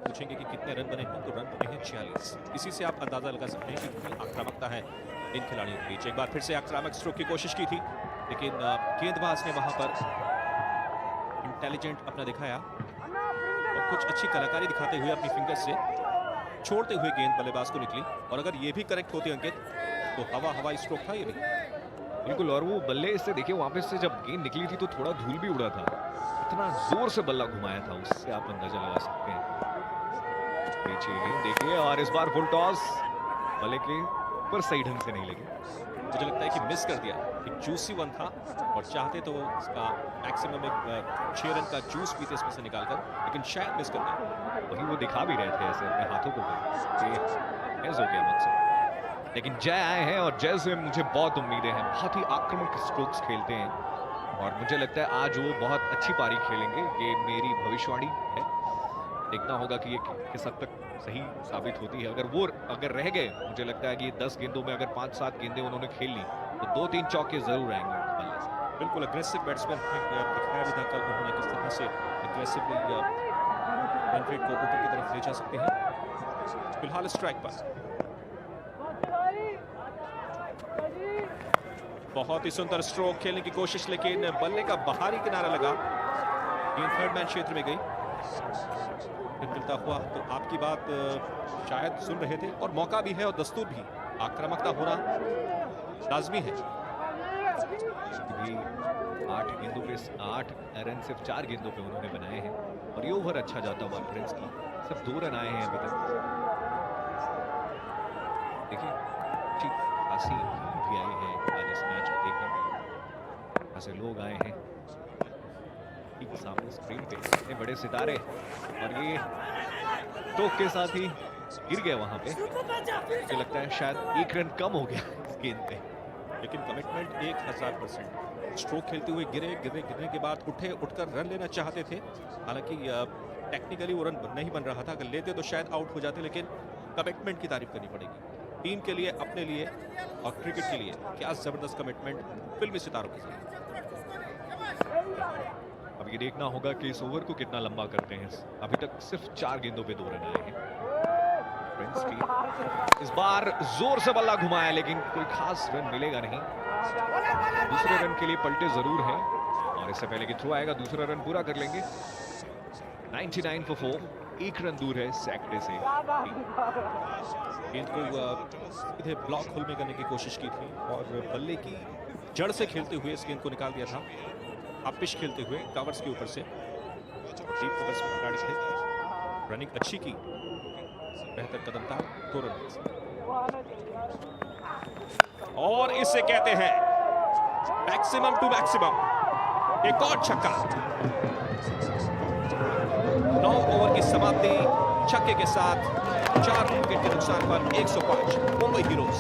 पूछेंगे कि कितने रन बने हैं, तो रन बने हैं 46। इसी से आप अंदाजा लगा सकते हैं कि कितनी आक्रामकता है इन खिलाड़ियों के बीच। एक बार फिर से आक्रामक स्ट्रोक की कोशिश की थी, लेकिन गेंदबाज ने वहां पर इंटेलिजेंट अपना दिखाया और कुछ अच्छी कलाकारी दिखाते हुए अपनी फिंगर से छोड़ते हुए गेंद बल्लेबाज को निकली। और अगर ये भी करेक्ट होती अंकित, तो हवाई स्ट्रोक था ये भी। बिल्कुल, और वो बल्ले से देखिए वहां पे से जब गेंद निकली थी तो थोड़ा धूल भी उड़ा था, इतना जोर से बल्ला घुमाया था, उससे आप अंदाजा लगा सकते हैं। पीछे गेंद देखिए और इस बार फुल टॉस बल्ले के ऊपर सही ढंग से नहीं लगी। मुझे लगता है कि मिस कर दिया। एक जूसी वन था और चाहते तो इसका मैक्सिमम एक 6 रन का जूस पीते इसमें से निकालकर, लेकिन शायद मिस कर दिया। वही वो दिखा भी रहे थे ऐसे अपने हाथों को एज हो गया मुझसे। लेकिन जय आए हैं और जय से मुझे बहुत उम्मीदें हैं। बहुत ही आक्रामक स्ट्रोक्स खेलते हैं और मुझे लगता है आज वो बहुत अच्छी पारी खेलेंगे, ये मेरी भविष्यवाणी है। देखना होगा कि ये किस हद तक सही साबित होती है। अगर रह गए, मुझे लगता है कि 10 गेंदों में अगर 5-7 गेंदें उन्होंने खेल ली तो 2-3 चौके जरूर आएंगे उनके बल्ले से। बिल्कुल अग्रेसिव बैट्समैन दिखाया भी था कल उन्होंने किस तरह से अग्रेसिवली रन रेट को ऊपर की तरफ ले जा सकते हैं। फिलहाल स्ट्राइक पर बहुत ही सुंदर स्ट्रोक खेलने की कोशिश, लेकिन बल्ले का बाहरी किनारा लगा, गेंद थर्ड मैन क्षेत्र में गई। फिर मिलता हुआ तो आपकी बात शायद सुन रहे थे और मौका भी है और दस्तूर भी, आक्रामकता होना लाजमी है। 8 गेंदों पे 8 रन सिर्फ 4 गेंदों पे उन्होंने बनाए हैं और ये ओवर अच्छा जाता हुआ प्रिंस का सिर्फ 2 रन आए हैं अभी तक। देखिए ठीक खासी भी आई है आज इस मैच को देखने, ऐसे लोग आए हैं ठीक सामने स्क्रीन पे, इतने बड़े सितारे, और ये टोक के साथ ही गिर गया वहां पे। मुझे लगता है शायद 1 रन कम हो गया इस गेंद पे, लेकिन कमिटमेंट 1000%। स्ट्रोक खेलते हुए गिरने के बाद उठकर रन लेना चाहते थे। हालांकि टेक्निकली वो रन नहीं बन रहा था, अगर लेते तो शायद आउट हो जाते, लेकिन कमिटमेंट की तारीफ करनी पड़ेगी। टीम के लिए, अपने लिए और क्रिकेट के लिए क्या जबरदस्त कमिटमेंट फिल्मी सितारों के साथ। अब ये देखना होगा कि इस ओवर को कितना लंबा करते हैं। अभी तक सिर्फ 4 गेंदों पे 2 रन आए हैं। प्रिंस की इस बार जोर से बल्ला घुमाया, लेकिन कोई खास रन मिलेगा नहीं। दूसरे रन के लिए पलटे जरूर हैं और इससे पहले कि थ्रो आएगा दूसरा रन पूरा कर लेंगे। 99 for 4, 1 रन दूर है सैकड़े से। गेंद को सीधे ब्लॉक होल में करने की कोशिश की थी और बल्ले की जड़ से खेलते हुए इस गेंद को निकाल दिया था। अपिश खेलते हुए कवर्स के ऊपर से डीप कवर्स में खिलाड़ी थे, रनिंग अच्छी की, बेहतर कदम था, 2 रन। और इसे कहते हैं मैक्सिमम टू मैक्सिमम, एक और छक्का। 9 ओवर की समाप्ति छक्के के साथ 4 विकेट के नुकसान पर 105 मुंबई हीरोज।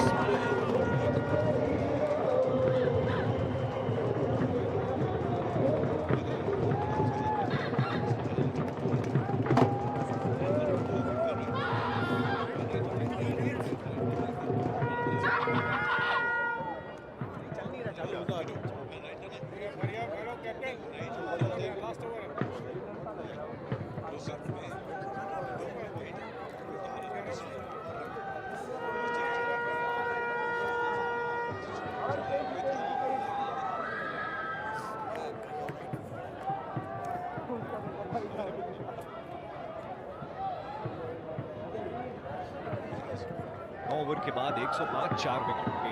ओवर के बाद 105, 4 विकेट के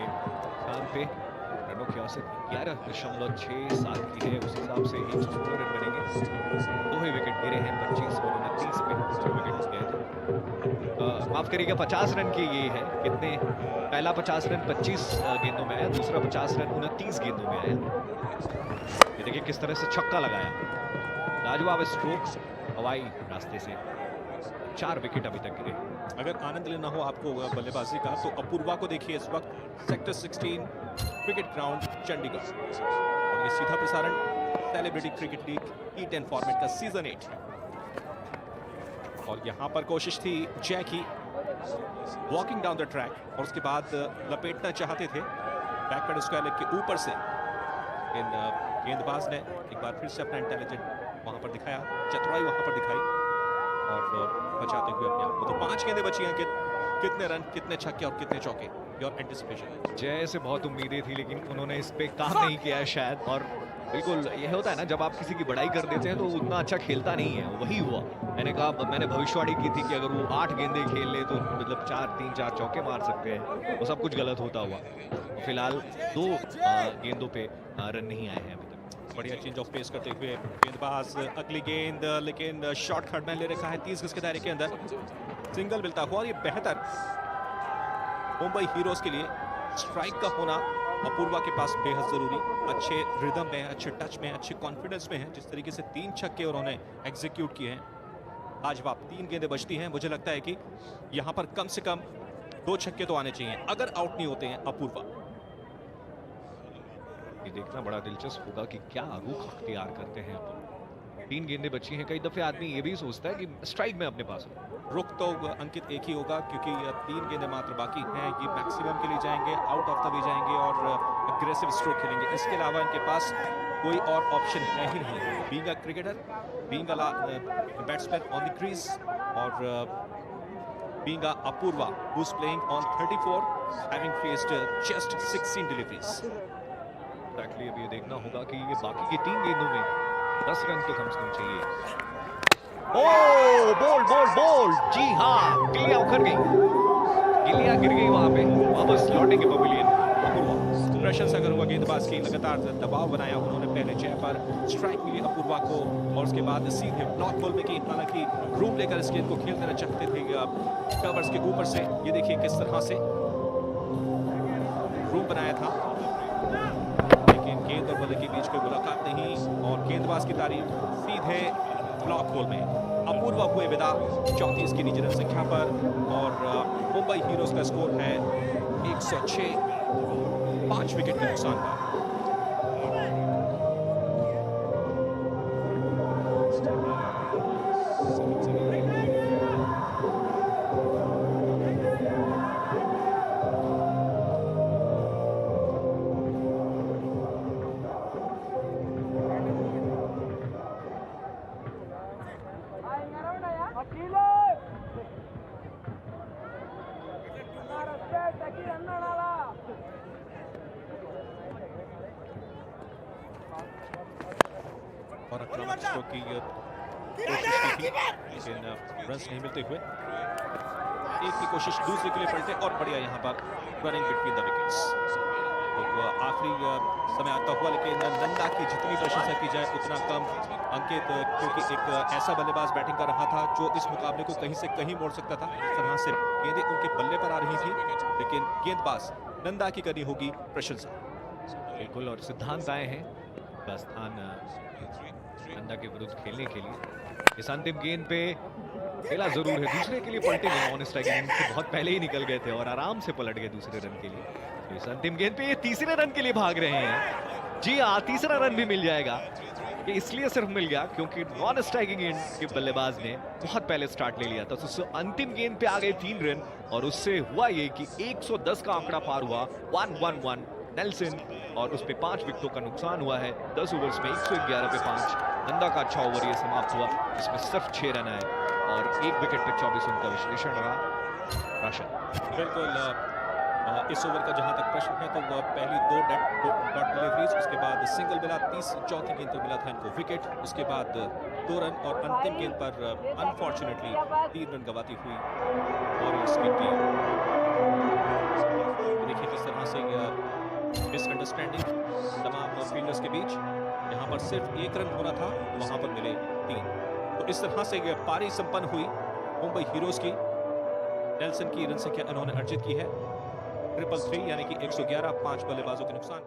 स्थान पे रनों की औसत 11.67 की है। उस हिसाब से 116 रन बनेंगे। 2 ही विकेट गिरे हैं, 25 और 29 पे 2 विकेट गए थे। माफ करिएगा, 50 रन की ये है। कितने, पहला 50 रन 25 गेंदों में आया, दूसरा 50 रन 29 गेंदों में आया। ये देखिए किस तरह से छक्का लगाया, लाजवाब स्ट्रोक्स हवाई रास्ते से। 4 विकेट अभी तक गिरे। अगर आनंद लेना हो आपको बल्लेबाजी का, तो अपूर्वा को देखिए इस वक्त सेक्टर 16 क्रिकेट ग्राउंड चंडीगढ़, और ये सीधा प्रसारण celebrity cricket league T10 format का सीजन 8। और यहां पर कोशिश थी जय की, वॉकिंग डाउन द ट्रैक, और उसके बाद लपेटना चाहते थे बैकवर्ड स्क्वायर लेग के ऊपर से, लेकिन गेंदबाज ने एक बार फिर से अपना इंटेलिजेंट वहां पर दिखाया, चतुराई वहां पर दिखाई और बचाते हुए अपने आप को। तो 5 गेंदें बची हैं, कितने रन, कितने छक्के और कितने चौके, योर एंटिसिपेशन? जय से बहुत उम्मीदें थी लेकिन उन्होंने इस पे काम नहीं किया है शायद। और बिल्कुल ये होता है ना, जब आप किसी की बड़ाई कर देते हैं तो उतना अच्छा खेलता नहीं है, वही हुआ। मैंने भविष्यवाणी की थी कि अगर वो 8 गेंदें खेल ले तो मतलब 3-4 चौके मार सकते हैं, वो सब कुछ गलत होता हुआ। और फिलहाल 2 गेंदों पे रन नहीं आए हैं अभी तक। बढ़िया चेंज ऑफ पेस करते हुए गेंदबाज अगली गेंद, लेकिन शॉट थर्ड मैन ले रखा है 30 गज के दायरे के अंदर। सिंगल मिलता हुआ, और ये बेहतर मुंबई हीरोज के लिए स्ट्राइक का होना अपूर्वा के पास बेहद जरूरी। अच्छे रिदम में, अच्छे टच में, अच्छे कॉन्फिडेंस में है। जिस तरीके से 3 छक्के उन्होंने एग्जीक्यूट किए हैं, आज वाप 3 गेंदें बचती हैं। मुझे लगता है कि यहां पर कम से कम 2 छक्के तो आने चाहिए अगर आउट नहीं होते हैं अपूर्वा। ये देखना बड़ा दिलचस्प होगा कि क्या रुख अख्तियार करते हैं अपूर्वा। 3 गेंदें बची हैं, कई दफे आदमी ये भी सोचता है कि स्ट्राइक में अपने पास हो। रुख तो अंकित एक ही होगा, क्योंकि 3 गेंदें मात्र बाकी हैं। ये मैक्सिमम के लिए जाएंगे, आउट ऑफ द वे जाएंगे और अग्रेसिव स्ट्रोक खेलेंगे। इसके अलावा इनके पास कोई और ऑप्शन है ही नहीं। Being a cricketer, being a batsman on the crease, और being a Apurva who is playing on 34, having faced just 16 deliveries. Actually अब ये देखना होगा कि ये बाकी की 3 गेंदों में 10 रन तो कम से कम चाहिए। ओ बोल्ड जी हाँ, गिलिया उखड़ गई, गिलिया गिर गई वहां पे। वापस लौटेंगे पवेलियन अपूर्वा। प्रशंसा करूंगा गेंदबाज की, लगातार दबाव बनाया उन्होंने। पहले जय पर स्ट्राइक मिली अपूर्वा को, और उसके बाद सीधे ब्लॉक बॉल में की। हालांकि रूम लेकर इस गेंद को खेल देना चाहते थे कवर्स के ऊपर से। ये देखिए किस तरह से रूम बनाया था, लेकिन गेंद और बल्ले के बीच कोई मुलाकात नहीं, और गेंदबाज की तारीफ सीधे ब्लॉक बॉल में। अपूर्वा हुए विदा 34 की निजी रन संख्या पर, और मुंबई हीरोज का स्कोर है 106, 5 विकेट के नुकसान पर। और आक्रामक स्ट्रोक की कोशिश की थी, लेकिन रन्स नहीं मिलते हुए। एक की कोशिश दूसरे के लिए पलटे, और बढ़िया यहाँ पर रनिंग बिटवीन द विकेट्स। तो आखिरी समय आता हुआ, लेकिन नंदा की जितनी प्रशंसा की जाए उतना कम अंकित, क्योंकि एक ऐसा बल्लेबाज बैटिंग कर रहा था जो इस मुकाबले को कहीं से कहीं मोड़ सकता था। इस तरह से गेंदें उनके बल्ले पर आ रही थी, लेकिन गेंदबाज नंदा की करनी होगी प्रशंसा। बिल्कुल, और सिद्धांत आए हैं का स्थान नंदा के विरुद्ध खेलने के लिए। इस अंतिम गेंद पे खेला जरूर है, दूसरे के लिए पलटे नहीं, ऑन स्ट्राइक से बहुत पहले ही निकल गए थे और आराम से पलट गए दूसरे रन के लिए। तो इस अंतिम गेंद पे ये तीसरे रन के लिए भाग रहे हैं। जी हाँ, तीसरा रन भी मिल जाएगा। ये इसलिए सिर्फ मिल गया क्योंकि नॉन स्ट्राइकिंग एंड के बल्लेबाज ने बहुत पहले स्टार्ट ले लिया था। तो अंतिम गेंद पे आ गए 3 रन, और उससे हुआ ये कि 110 का आंकड़ा पार हुआ। 1-1-1 नेल्सन, और उस पे 5 विकेटों का नुकसान हुआ है। 10 ओवर्स में 111 पे 5। नंदा का अच्छा ओवर ये समाप्त हुआ, इसमें सिर्फ 6 रन आए, और 1 विकेट पे 24 रन का विश्लेषण रहा। राशन बिल्कुल, इस ओवर का जहां तक प्रश्न है, तो वह पहली 2 डॉट डिलीवरीज, उसके बाद सिंगल मिला, चौथी गेंद पर मिला था इनको विकेट, उसके बाद 2 रन, और अंतिम गेंद पर अनफॉर्चुनेटली 3 रन गवाती हुई वॉरियर्स की टीम। देखिए किस तरह से मिसअंडरस्टैंडिंग तमाम फील्डर्स के बीच। यहाँ पर सिर्फ 1 रन होना था, वहां पर मिले 3। तो इस तरह से पारी संपन्न हुई मुंबई हीरोज की। नेल्सन की रन संख्या इन्होंने अर्जित की है 333, यानी कि 111, 5 बल्लेबाजों के नुकसान।